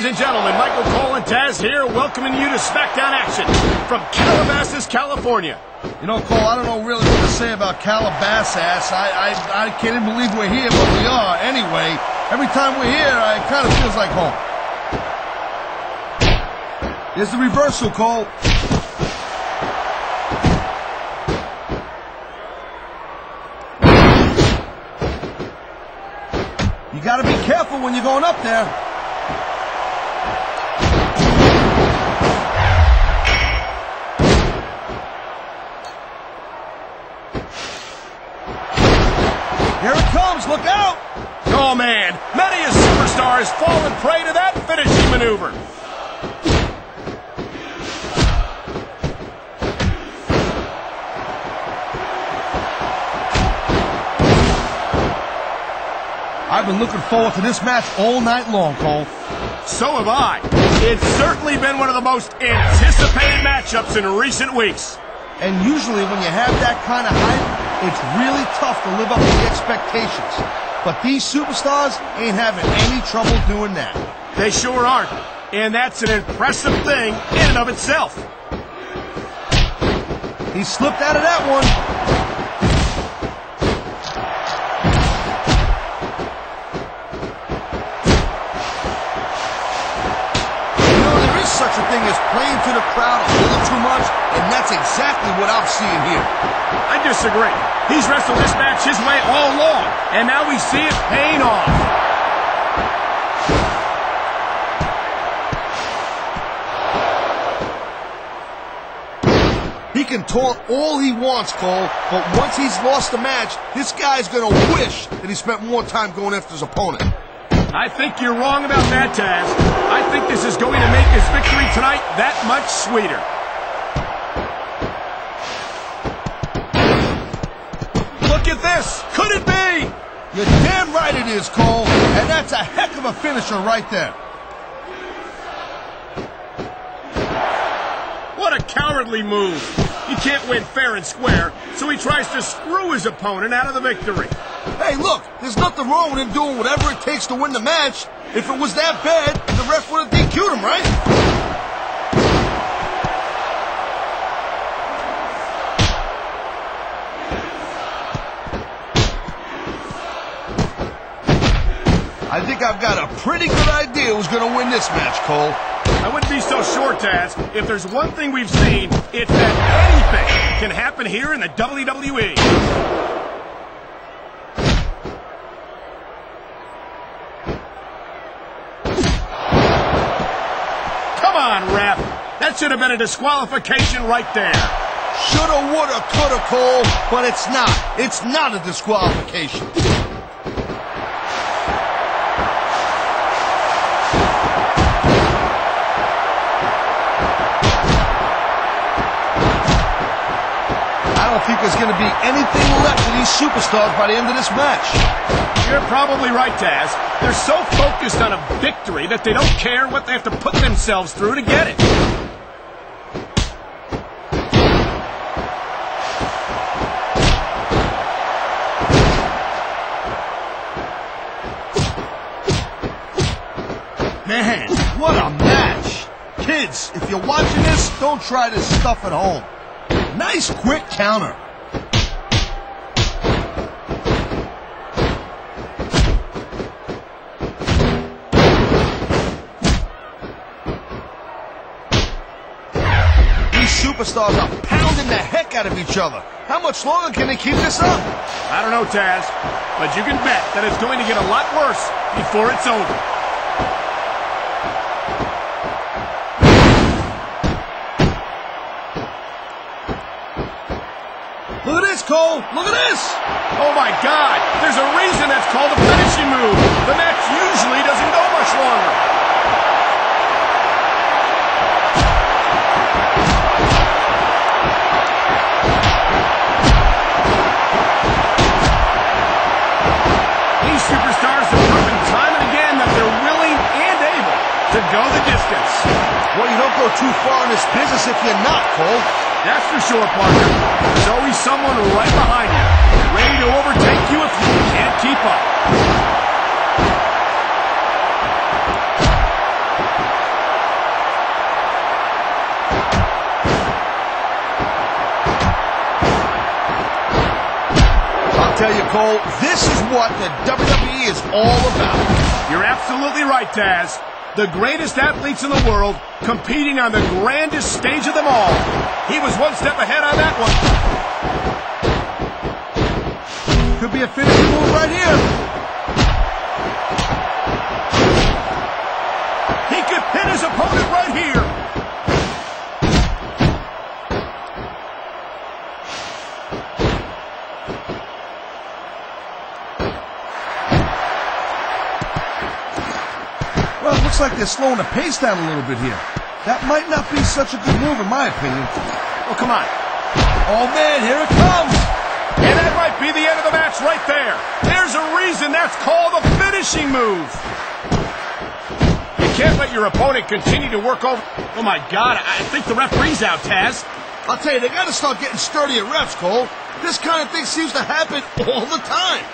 Ladies and gentlemen, Michael Cole and Taz here, welcoming you to SmackDown action from Calabasas, California. You know, Cole, I don't know really what to say about Calabasas. I can't even believe we're here, but we are. Anyway, every time we're here, it kind of feels like home. Here's the reversal, Cole. You gotta be careful when you're going up there. Here it comes, look out! Oh man, many a superstar has fallen prey to that finishing maneuver. I've been looking forward to this match all night long, Cole. So have I. It's certainly been one of the most anticipated matchups in recent weeks. And usually when you have that kind of hype, it's really tough to live up to the expectations. But these superstars ain't having any trouble doing that. They sure aren't. And that's an impressive thing in and of itself. He slipped out of that one. Such a thing as playing to the crowd a little too much, and that's exactly what I'm seeing here. I disagree. He's wrestled this match his way all along, and now we see it paying off. He can taunt all he wants, Cole, but once he's lost the match, this guy's gonna wish that he spent more time going after his opponent. I think you're wrong about that, Taz. I think this is going to make his victory tonight that much sweeter. Look at this! Could it be? You're damn right it is, Cole. And that's a heck of a finisher right there. What a cowardly move. He can't win fair and square, so he tries to screw his opponent out of the victory. Hey, look, there's nothing wrong with him doing whatever it takes to win the match. If it was that bad, the ref would have DQ'd him, right? I think I've got a pretty good idea who's going to win this match, Cole. I wouldn't be so sure, Taz. If there's one thing we've seen, it's that anything can happen here in the WWE. Come on, ref. That should have been a disqualification right there. Shoulda, woulda, coulda, Cole, but it's not. It's not a disqualification. I don't think there's going to be anything left of these superstars by the end of this match. You're probably right, Taz. They're so focused on a victory that they don't care what they have to put themselves through to get it. Man, what a match! Kids, if you're watching this, don't try this stuff at home. Nice quick counter. These superstars are pounding the heck out of each other. How much longer can they keep this up? I don't know, Taz, but you can bet that it's going to get a lot worse before it's over. Look at this, Cole! Look at this! Oh my God! There's a reason that's called a finishing move. The match usually doesn't go much longer. These superstars have proven time and again that they're willing and able to go the distance. Well, you don't go too far in this business if you're not, Cole. That's for sure, partner. There's always someone right behind you, ready to overtake you if you can't keep up. tell you, Cole, this is what the WWE is all about. You're absolutely right, Taz. The greatest athletes in the world competing on the grandest stage of them all. He was one step ahead on that one. Could be a finishing move right here. He could pin his opponent right here. Well, it looks like they're slowing the pace down a little bit here. That might not be such a good move in my opinion. Oh, come on. Oh, man, here it comes. And that might be the end of the match right there. There's a reason that's called a finishing move. You can't let your opponent continue to work over... Oh, my God, I think the referee's out, Taz. I'll tell you, they got to start getting sturdier refs, Cole. This kind of thing seems to happen all the time.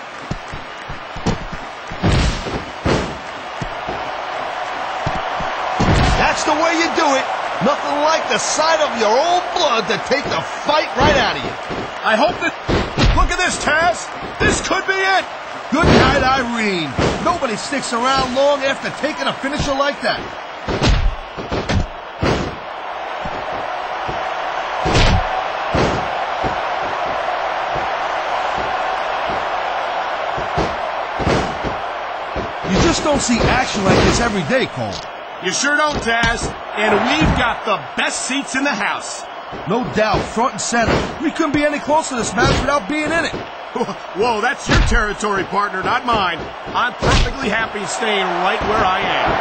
That's the way you do it. Nothing like the sight of your own blood to take the fight right out of you. I hope that... Look at this, Taz. This could be it. Good night, Irene. Nobody sticks around long after taking a finisher like that. You just don't see action like this every day, Cole. You sure don't, Taz. And we've got the best seats in the house. No doubt, front and center. We couldn't be any closer to this match without being in it. Whoa, that's your territory, partner, not mine. I'm perfectly happy staying right where I am.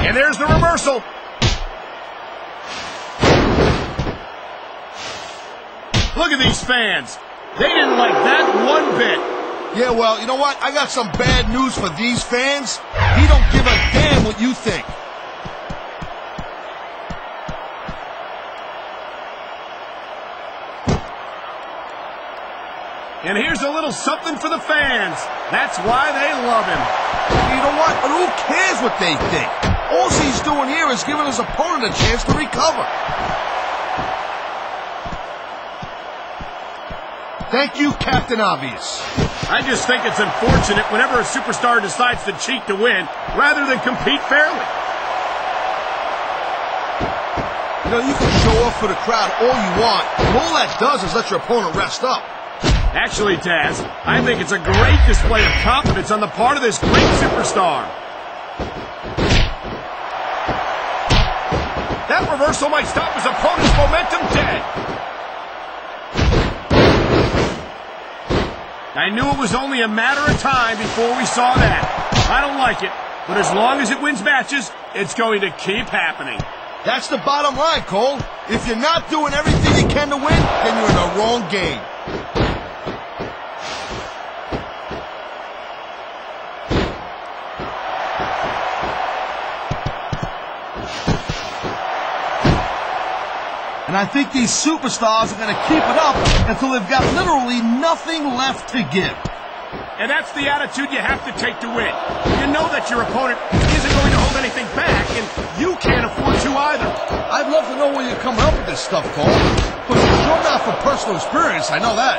And there's the reversal. Look at these fans. They didn't like that one bit. Yeah, well, you know what? I got some bad news for these fans. He don't give a damn what you think. And here's a little something for the fans. That's why they love him. You know what? But who cares what they think? All he's doing here is giving his opponent a chance to recover. Thank you, Captain Obvious. I just think it's unfortunate whenever a superstar decides to cheat to win rather than compete fairly. You know, you can show off for the crowd all you want, but all that does is let your opponent rest up. Actually, Taz, I think it's a great display of confidence on the part of this great superstar. That reversal might stop his opponent's momentum dead. I knew it was only a matter of time before we saw that. I don't like it, but as long as it wins matches, it's going to keep happening. That's the bottom line, Cole. If you're not doing everything you can to win, then you're in the wrong game. And I think these superstars are going to keep it up until they've got literally nothing left to give. And that's the attitude you have to take to win. You know that your opponent isn't going to hold anything back, and you can't afford to either. I'd love to know where you're coming up with this stuff, Cole. But you're not from personal experience, I know that.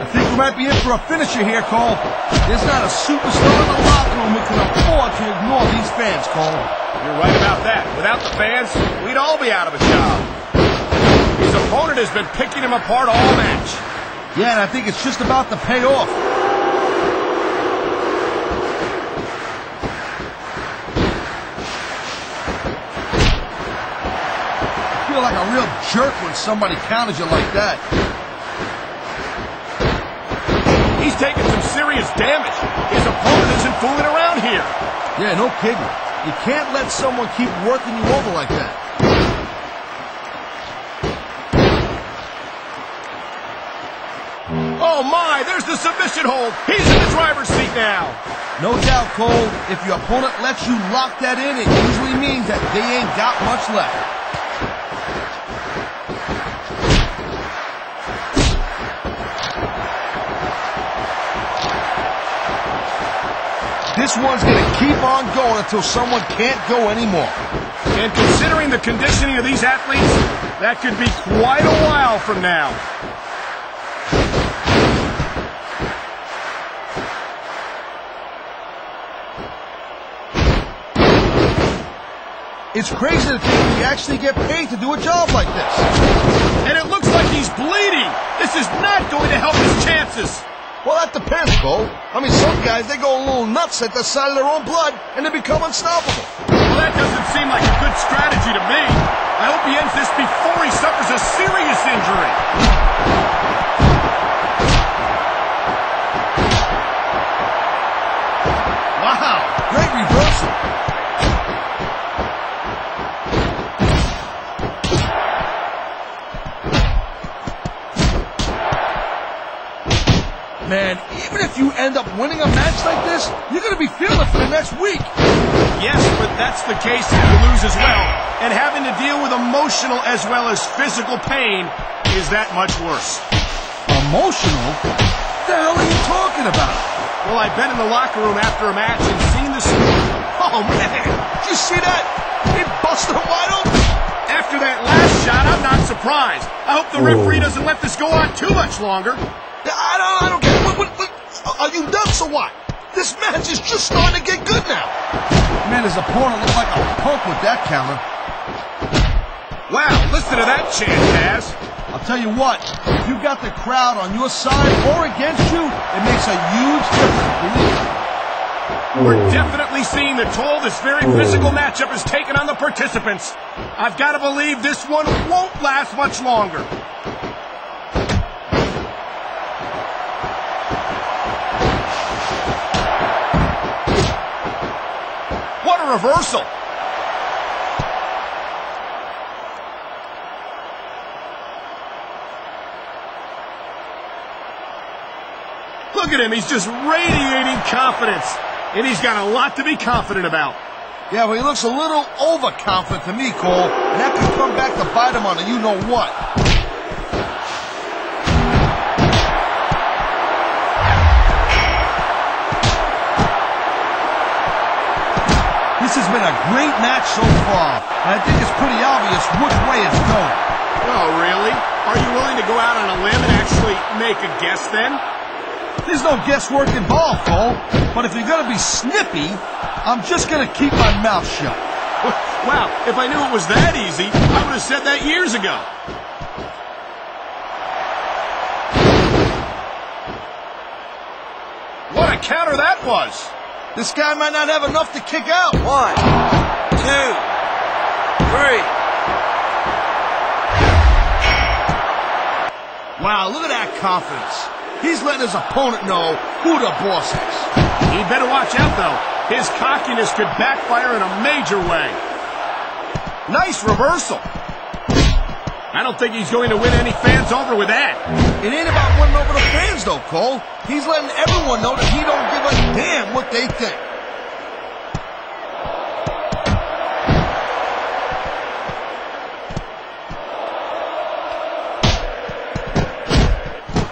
I think we might be in for a finisher here, Cole. There's not a superstar in the locker room who can afford to ignore these fans, Cole. You're right about that. Without the fans, we'd all be out of a job. His opponent has been picking him apart all match. Yeah, and I think it's just about to pay off. I feel like a real jerk when somebody counters you like that. He's taking some serious damage. His opponent isn't fooling around here. Yeah, no kidding. You can't let someone keep working you over like that. Oh my, there's the submission hold. He's in the driver's seat now. No doubt, Cole, if your opponent lets you lock that in, it usually means that they ain't got much left. This one's going to keep on going until someone can't go anymore. And considering the conditioning of these athletes, that could be quite a while from now. It's crazy to think we actually get paid to do a job like this. And it looks like he's bleeding. This is not going to help his chances. Well, that depends, Cole. I mean, some guys, they go a little nuts at the sight of their own blood, and they become unstoppable. Well, that doesn't seem like a good strategy to me. I hope he ends this before he suffers a serious injury. Wow, great reversal. Man, even if you end up winning a match like this, you're going to be feeling it for the next week. Yes, but that's the case if you lose as well. And having to deal with emotional as well as physical pain is that much worse. Emotional? What the hell are you talking about? Well, I've been in the locker room after a match and seen this. Oh, man. Did you see that? He busted him wide open. After that last shot, I'm not surprised. I hope the referee doesn't let this go on too much longer. I don't get it. What, are you nuts or what? This match is just starting to get good now. Man, his opponent looked like a punk with that counter. Wow, listen to that chant, Taz. I'll tell you what, if you got the crowd on your side or against you, it makes a huge difference, believe me. We're definitely seeing the toll this very physical matchup has taken on the participants. I've got to believe this one won't last much longer. What a reversal! Look at him, he's just radiating confidence. And he's got a lot to be confident about. Yeah, well, he looks a little overconfident to me, Cole. And that could come back to bite him on a you-know-what. This has been a great match so far, and I think it's pretty obvious which way it's going. Oh, really? Are you willing to go out on a limb and actually make a guess then? There's no guesswork involved, Cole. But if you're going to be snippy, I'm just going to keep my mouth shut. Wow, if I knew it was that easy, I would have said that years ago. What a counter that was! This guy might not have enough to kick out. 1, 2, 3. Wow, look at that confidence. He's letting his opponent know who the boss is. He better watch out, though. His cockiness could backfire in a major way. Nice reversal. I don't think he's going to win any fans over with that. It ain't about winning over the fans, though, Cole. He's letting everyone know that he don't give a damn what they think.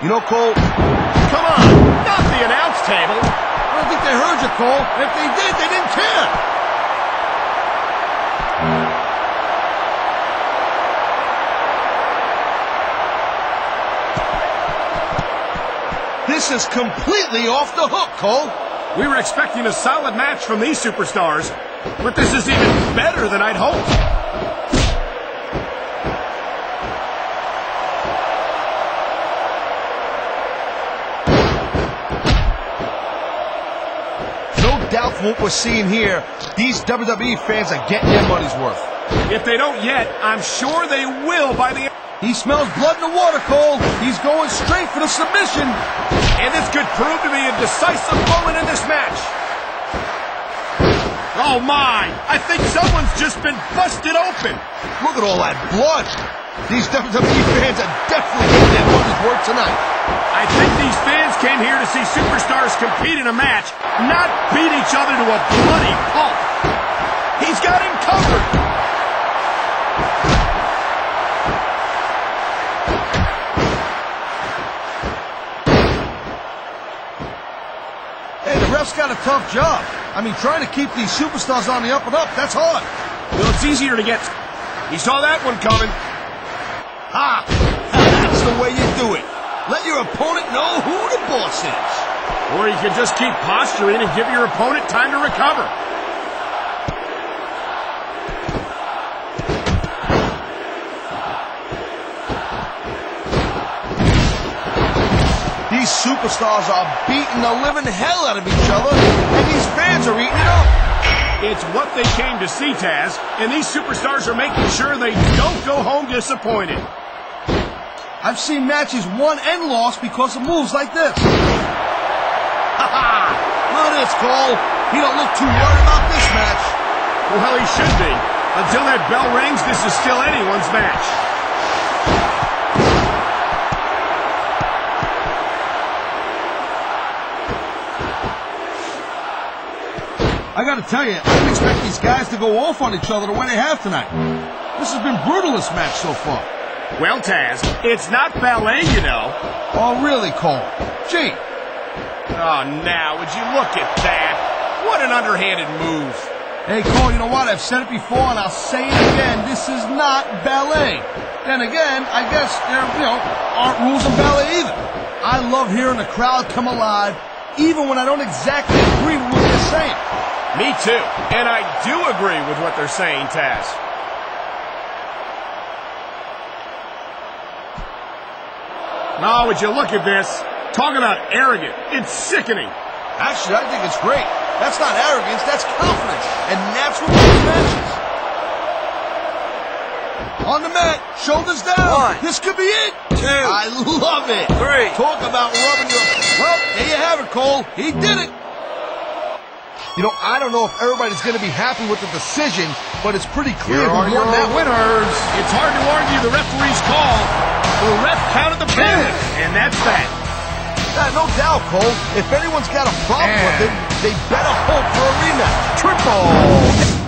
You know, Cole, come on, not the announce table. I don't think they heard you, Cole. And if they did, they didn't care. This is completely off the hook, Cole. We were expecting a solid match from these superstars, but this is even better than I'd hoped. Doubt from what we're seeing here, these WWE fans are getting their money's worth. If they don't yet, I'm sure they will by the end. He smells blood in the water, Cole. He's going straight for the submission. And this could prove to be a decisive moment in this match. Oh my, I think someone's just been busted open. Look at all that blood. These WWE fans are definitely getting their money's worth tonight. I think these fans came here to see superstars compete in a match, not beat each other to a bloody pulp. He's got him covered. Hey, the ref's got a tough job. I mean, trying to keep these superstars on the up and up, that's hard. Well, it's easier to get... He saw that one coming. Ha! That's the way you do it. Let your opponent know who the boss is. Or you could just keep posturing and give your opponent time to recover. These superstars are beating the living hell out of each other, and these fans are eating it up. It's what they came to see, Taz, and these superstars are making sure they don't go home disappointed. I've seen matches won and lost because of moves like this. Ha ha! Look at this, Cole. He don't look too worried about this match. Well, he should be. Until that bell rings, this is still anyone's match. I gotta tell you, I didn't expect these guys to go off on each other the way they have tonight. This has been brutal, this match so far. Well, Taz, it's not ballet, you know. Oh, really, Cole? Gee. Oh, now, would you look at that? What an underhanded move. Hey, Cole, you know what? I've said it before, and I'll say it again. This is not ballet. Then again, I guess there, aren't rules in ballet either. I love hearing the crowd come alive, even when I don't exactly agree with what they're saying. Me too. And I do agree with what they're saying, Taz. Oh, would you look at this? Talk about arrogant. It's sickening. Actually, I think it's great. That's not arrogance, that's confidence. And that's what wins matches. On the mat, shoulders down. 1. This could be it. 2. I love it. 3. Talk about rubbing your... Well, there you have it, Cole. He did it. You know, I don't know if everybody's going to be happy with the decision, but it's pretty clear Here are who your won that one. winners. It's hard to argue the referee's call. The ref counted the pin, and that's that. No doubt, Cole. If anyone's got a problem with it, they better hope for a rematch. Triple.